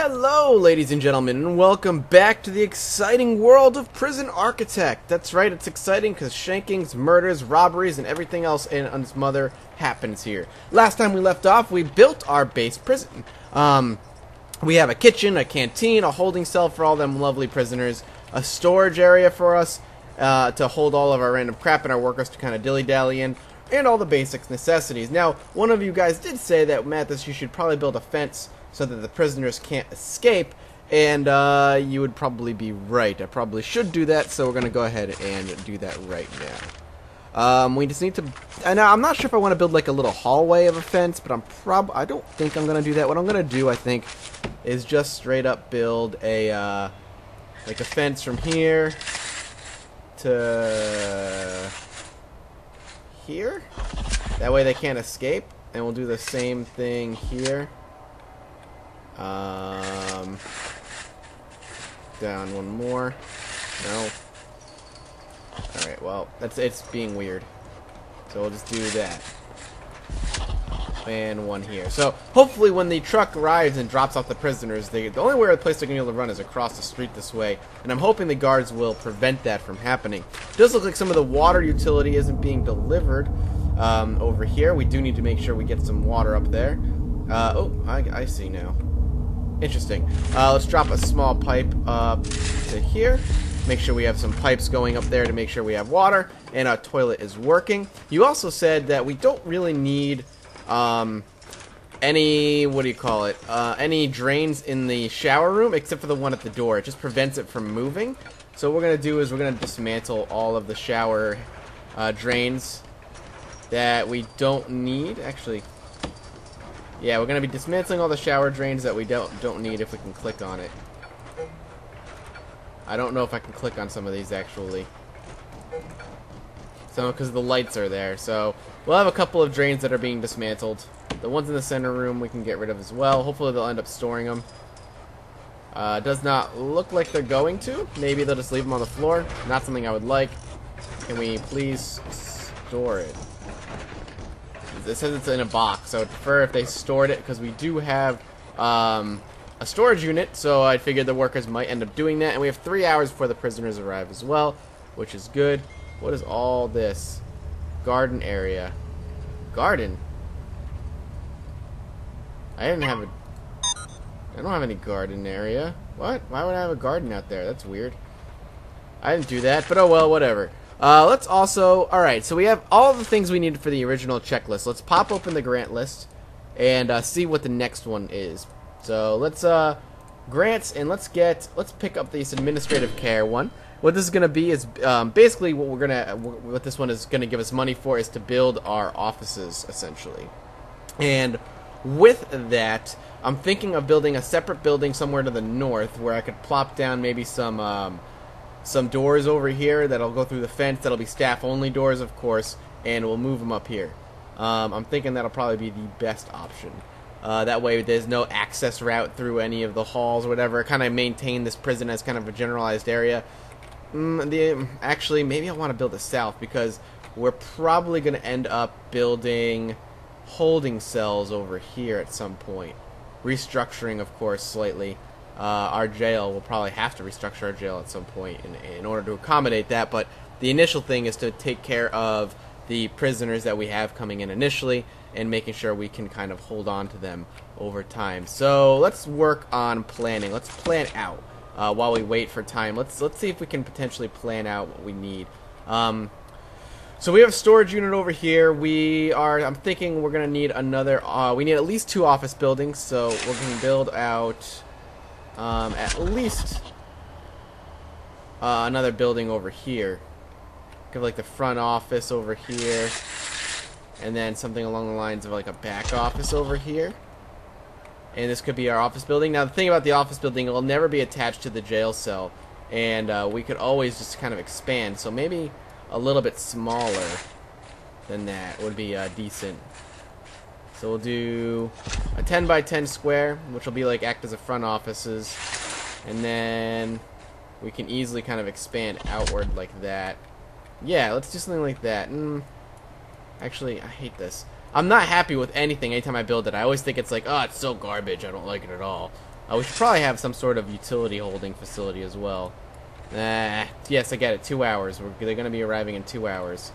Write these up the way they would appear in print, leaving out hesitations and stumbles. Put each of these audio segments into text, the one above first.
Hello, ladies and gentlemen, and welcome back to the exciting world of Prison Architect. That's right, it's exciting because shankings, murders, robberies, and everything else in its mother happens here. Last time we left off, we built our base prison. We have a kitchen, a canteen, a holding cell for all them lovely prisoners, a storage area for us to hold all of our random crap and our workers to kind of dilly-dally in, and all the basic necessities. Now, one of you guys did say that, Mathis, you should probably build a fence so that the prisoners can't escape, and you would probably be right. I probably should do that, so we're going to go ahead and do that right now. We just need to... Now, I'm not sure if I want to build like a little hallway of a fence, but I don't think I'm going to do that. What I'm going to do, I think, is just straight up build a, like a fence from here to here. That way they can't escape, and we'll do the same thing here. Down one more. No. Alright, well, it's being weird. So we'll just do that. And one here. So, hopefully when the truck arrives and drops off the prisoners, the only place they're going to be able to run is across the street this way. And I'm hoping the guards will prevent that from happening. It does look like some of the water utility isn't being delivered over here. We do need to make sure we get some water up there. Oh, I see now. Interesting. Let's drop a small pipe up to here. Make sure we have some pipes going up there to make sure we have water. And our toilet is working. You also said that we don't really need any, what do you call it, any drains in the shower room except for the one at the door. It just prevents it from moving. So what we're going to do is we're going to dismantle all of the shower drains that we don't need. Actually... yeah, we're going to be dismantling all the shower drains that we don't need if we can click on it. I don't know if I can click on some of these, actually. So, because the lights are there. So, we'll have a couple of drains that are being dismantled. The ones in the center room we can get rid of as well. Hopefully they'll end up storing them. Does not look like they're going to. Maybe they'll just leave them on the floor. Not something I would like. Can we please store it? It says it's in a box, so I would prefer if they stored it, because we do have a storage unit, so I figured the workers might end up doing that, and we have 3 hours before the prisoners arrive as well, which is good. What is all this? Garden area. Garden? I don't have any garden area. What? Why would I have a garden out there? That's weird. I didn't do that, but oh well, whatever. Let's also... alright, so we have all the things we needed for the original checklist. Let's pop open the grant list and see what the next one is. So, let's, grants, and let's pick up this administrative care one. What this is going to be is, basically what this one is going to give us money for is to build our offices, essentially. And with that, I'm thinking of building a separate building somewhere to the north where I could plop down maybe some doors over here that'll go through the fence. That'll be staff-only doors, of course, and we'll move them up here. I'm thinking that'll probably be the best option. That way there's no access route through any of the halls or whatever. Kind of maintain this prison as kind of a generalized area. Actually, maybe I want to build it south because we're probably going to end up building holding cells over here at some point. Restructuring, of course, slightly. Our jail, we'll probably have to restructure our jail at some point in order to accommodate that, but the initial thing is to take care of the prisoners that we have coming in initially and making sure we can kind of hold on to them over time. So let's work on planning. Let's plan out while we wait for time. Let's see if we can potentially plan out what we need. So we have a storage unit over here. I'm thinking we're going to need another, we need at least 2 office buildings, so we're going to build out at least another building over here. Give like the front office over here, and then something along the lines of like a back office over here. And this could be our office building. Now the thing about the office building, it will never be attached to the jail cell, and we could always just kind of expand. So maybe a little bit smaller than that would be decent. So we'll do a 10 by 10 square, which will be like act as a front offices, and then we can easily kind of expand outward like that. Yeah, let's do something like that. Actually, I hate this. I'm not happy with anything anytime I build it. I always think it's like, oh, it's so garbage. I don't like it at all. We should probably have some sort of utility holding facility as well. Yes, I get it. 2 hours. They're going to be arriving in 2 hours.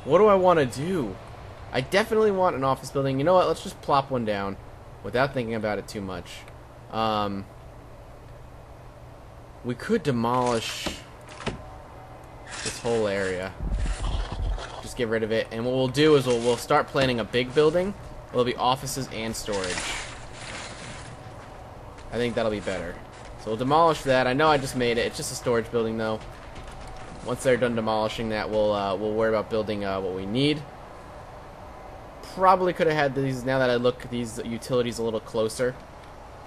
What do I want to do? I definitely want an office building. You know what? Let's just plop one down without thinking about it too much. We could demolish this whole area. Just get rid of it. And what we'll do is we'll start planning a big building. It'll be offices and storage. I think that'll be better. So we'll demolish that. I know I just made it. It's just a storage building, though. Once they're done demolishing that, we'll worry about building what we need. Probably could have had these, now that I look at these utilities a little closer,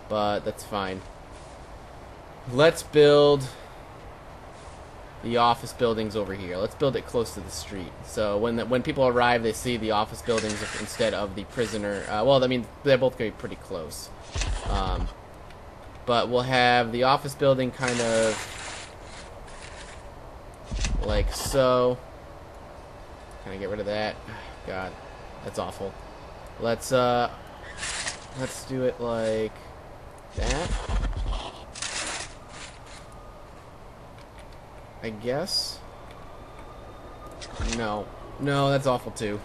but that's fine. Let's build the office buildings over here. Let's build it close to the street. So when people arrive, they see the office buildings instead of the prisoner. Well, I mean, they're both going to be pretty close. But we'll have the office building kind of like so. Can I get rid of that? God, that's awful. Let's do it like that. I guess. No, that's awful too.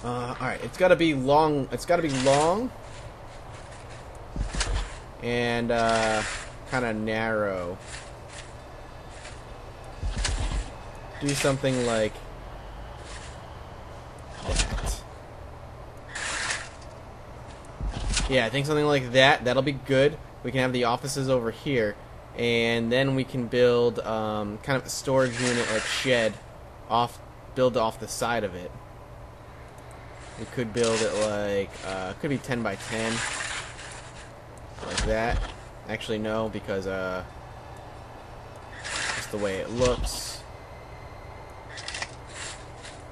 All right, it's got to be long. It's got to be long and kind of narrow. Do something like that. Yeah, I think something like that. That'll be good. We can have the offices over here, and then we can build kind of a storage unit, like shed, build off the side of it. We could build it like could be 10 by 10, like that. Actually, no, because just the way it looks.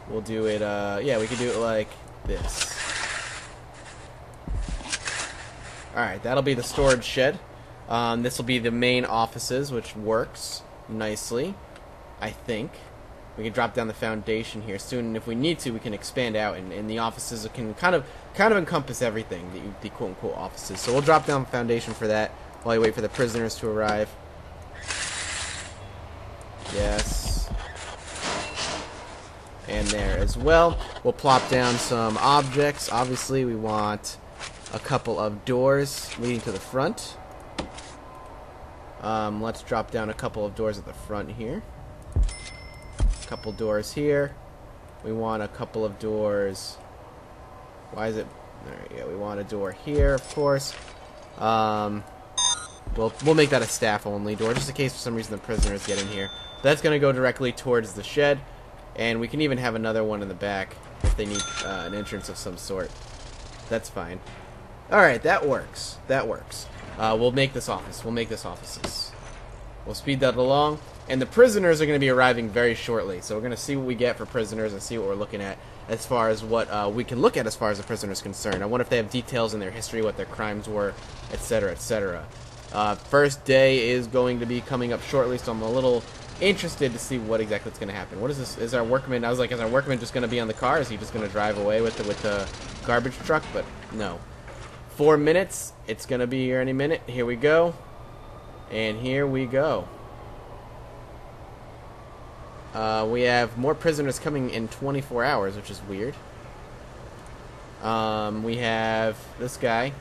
We'll do it, yeah, we could do it like this. Alright, that'll be the storage shed. This will be the main offices, which works nicely, I think. We can drop down the foundation here soon, and if we need to, we can expand out, and the offices can kind of encompass everything, the quote-unquote offices. So we'll drop down the foundation for that while we wait for the prisoners to arrive. Yes. And there as well. We'll plop down some objects. Obviously, we want a couple of doors leading to the front. Let's drop down a couple of doors at the front here. A couple doors here. We want a couple of doors. Why is it? There we go. We want a door here, of course. We'll make that a staff-only door, just in case for some reason the prisoners get in here. That's going to go directly towards the shed. And we can even have another one in the back if they need an entrance of some sort. That's fine. Alright, that works. That works. We'll make this office. We'll make this offices. We'll speed that along. And the prisoners are going to be arriving very shortly. So we're going to see what we get for prisoners and see what we're looking at as far as what we can look at as far as the prisoners concerned. I wonder if they have details in their history, what their crimes were, etc., etc. First day is going to be coming up shortly, so I'm a little interested to see what exactly is going to happen. What is this? Is our workman? I was like, is our workman just going to be on the car? Is he just going to drive away with the garbage truck? But no. 4 minutes. It's going to be here any minute. Here we go. And here we go. We have more prisoners coming in 24 hours, which is weird. We have this guy,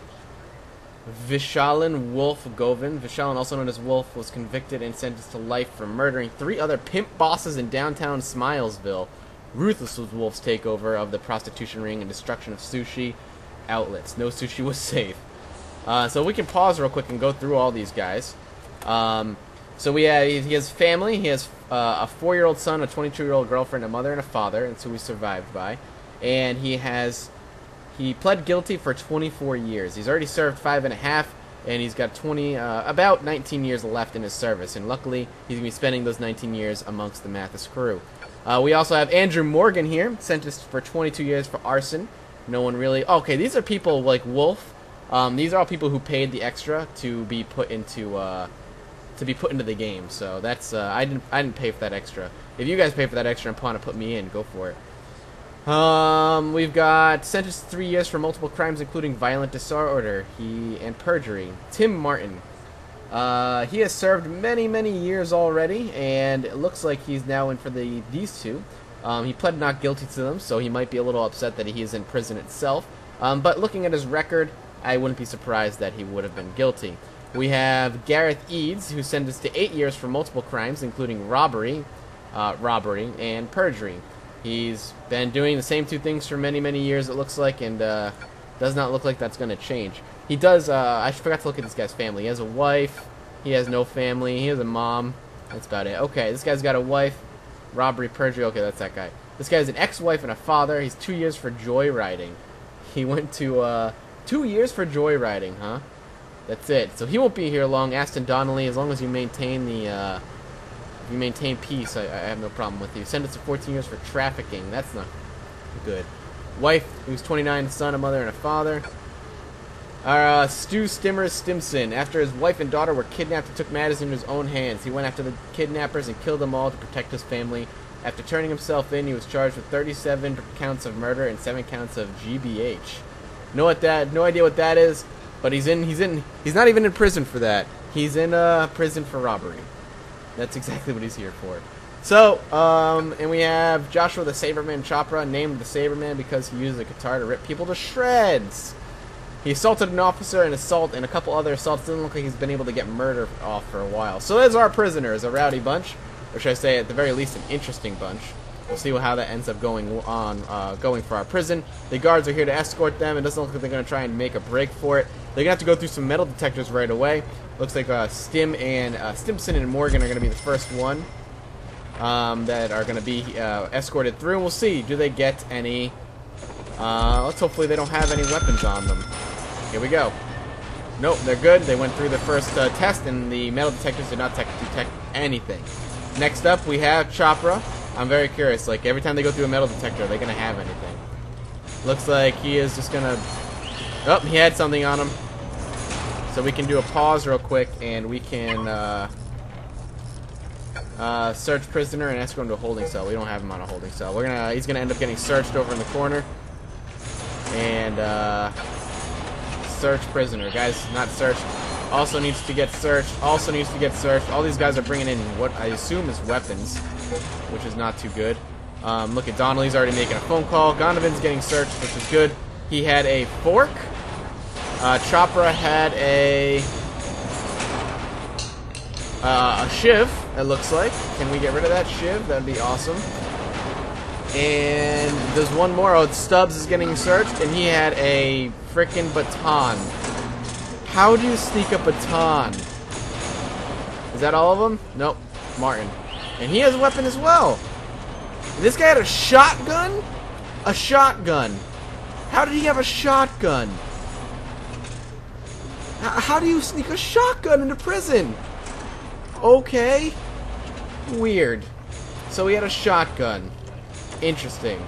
Vishalan Wolf Govin. Vishalan, also known as Wolf, was convicted and sentenced to life for murdering 3 other pimp bosses in downtown Smilesville. Ruthless was Wolf's takeover of the prostitution ring and destruction of sushi outlets. No sushi was safe. So we can pause real quick and go through all these guys. So he has family. He has a 4-year-old son, a 22-year-old girlfriend, a mother, and a father, and so he survived by. And he pled guilty for 24 years. He's already served 5.5, and he's got about 19 years left in his service. And luckily, he's going to be spending those 19 years amongst the Mathis crew. We also have Andrew Morgan here, sentenced for 22 years for arson. No one really... Okay, these are people like Wolf. These are all people who paid the extra to be put into the game. So that's I didn't pay for that extra. If you guys pay for that extra and want to put me in, go for it. We've got sentenced to 3 years for multiple crimes, including violent disorder and perjury. Tim Martin. He has served many, many years already, and it looks like he's now in for these two. He pled not guilty to them, so he might be a little upset that he is in prison itself. But looking at his record, I wouldn't be surprised that he would have been guilty. We have Gareth Eads, who's sentenced to 8 years for multiple crimes, including robbery, and perjury. He's been doing the same two things for many, many years, it looks like, and does not look like that's going to change. He does, I forgot to look at this guy's family. He has a wife, he has no family, he has a mom, that's about it. Okay, this guy's got a wife, robbery, perjury, okay, that's that guy. This guy has an ex-wife and a father. He's 2 years for joyriding. He went to, 2 years for joyriding, huh? That's it. So he won't be here long. Aston Donnelly, as long as you maintain the, if you maintain peace, I have no problem with you. Sentenced to 14 years for trafficking. That's not good. Wife, who's 29, a son, a mother, and a father. Stu Stimmers Stimson. After his wife and daughter were kidnapped, he took matters into his own hands. He went after the kidnappers and killed them all to protect his family. After turning himself in, he was charged with 37 counts of murder and 7 counts of GBH. No idea what that is, but he's not even in prison for that. He's in prison for robbery. That's exactly what he's here for. So, and we have Joshua the Saberman Chopra, named the Saberman because he uses a guitar to rip people to shreds. He assaulted an officer and a couple other assaults. Doesn't look like he's been able to get murder off for a while. So there's our prisoners, a rowdy bunch, or should I say, at the very least, an interesting bunch. We'll see how that ends up going for our prison. The guards are here to escort them. It doesn't look like they're going to try and make a break for it. They're going to have to go through some metal detectors right away. Looks like Stimson and Morgan are going to be the first one that are going to be escorted through. And we'll see. Do they get any... let's hopefully they don't have any weapons on them. Here we go. Nope, they're good. They went through the first test, and the metal detectors did not detect anything. Next up, we have Chopra. I'm very curious. Like, every time they go through a metal detector, are they going to have anything? Looks like he is just going to... Oh, he had something on him. So we can do a pause real quick, and we can search prisoner and escort him to a holding cell. We don't have him on a holding cell. He's going to end up getting searched over in the corner. And search prisoner. Guys, not searched. Also needs to get searched. Also needs to get searched. All these guys are bringing in what I assume is weapons, which is not too good. Look at Donnelly's already making a phone call. Gondovan's getting searched, which is good. He had a fork. Chopra had a shiv, it looks like. Can we get rid of that shiv? That'd be awesome. And there's one more. Oh, Stubbs is getting searched, and he had a frickin' baton. How do you sneak a baton? Is that all of them? Nope. Martin. And he has a weapon as well. This guy had a shotgun? A shotgun. How did he have a shotgun? How do you sneak a shotgun into prison? Okay. Weird. So he had a shotgun. Interesting.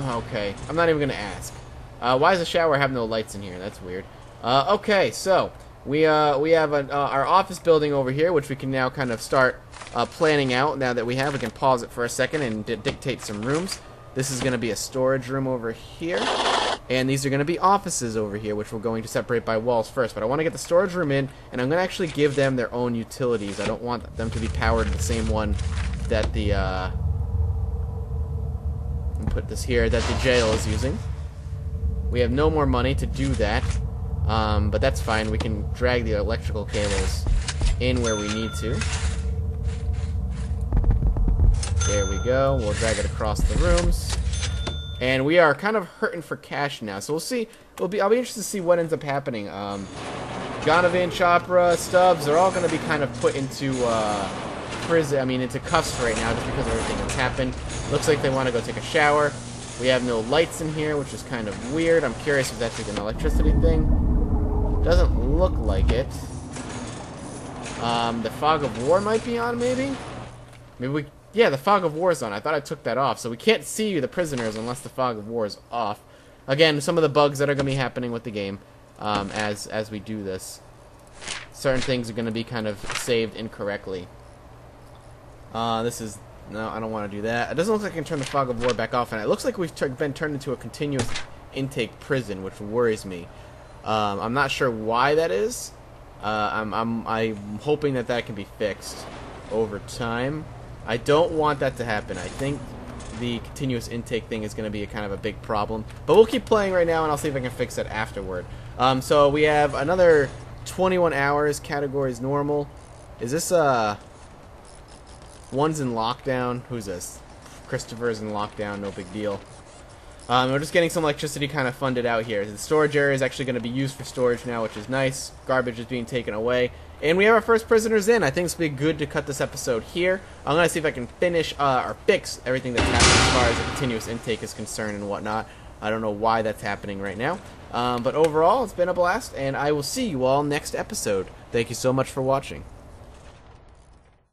Okay. I'm not even going to ask. Why does the shower have no lights in here? That's weird. Okay, so we have our office building over here, which we can now kind of start planning out. Now that we can pause it for a second and dictate some rooms. This is going to be a storage room over here. And these are going to be offices over here, which we're going to separate by walls first. But I want to get the storage room in, and I'm going to actually give them their own utilities. I don't want them to be powered the same one that the, put this here, that the jail is using. We have no more money to do that, but that's fine. We can drag the electrical cables in where we need to. There we go. We'll drag it across the rooms. And we are kind of hurting for cash now, so we'll see. I'll be interested to see what ends up happening. Donovan, Chopra, Stubbs, they're all going to be kind of put into prison. I mean, into cuffs right now, just because of everything that's happened. Looks like they want to go take a shower. We have no lights in here, which is kind of weird. I'm curious if that's like an electricity thing. Doesn't look like it. The fog of war might be on, maybe. Yeah, the fog of war is on. I thought I took that off. So we can't see the prisoners unless the fog of war is off. Again, some of the bugs that are going to be happening with the game as we do this. Certain things are going to be kind of saved incorrectly. This is No, I don't want to do that. It doesn't look like I can turn the fog of war back off, and it looks like we've been turned into a continuous intake prison, which worries me. I'm not sure why that is. I'm hoping that can be fixed over time. I don't want that to happen. I think the continuous intake thing is going to be a kind of a big problem. But we'll keep playing right now, and I'll see if I can fix it afterward. So we have another 21 hours. Categories normal. Is this one's in lockdown? Who's this? Christopher's in lockdown. No big deal. We're just getting some electricity kind of funded out here. The storage area is actually going to be used for storage now, which is nice. Garbage is being taken away. And we have our first prisoners in. I think it's going to be good to cut this episode here. I'm going to see if I can finish or fix everything that's happening as far as the continuous intake is concerned and whatnot. I don't know why that's happening right now. But overall, it's been a blast, and I will see you all next episode. Thank you so much for watching.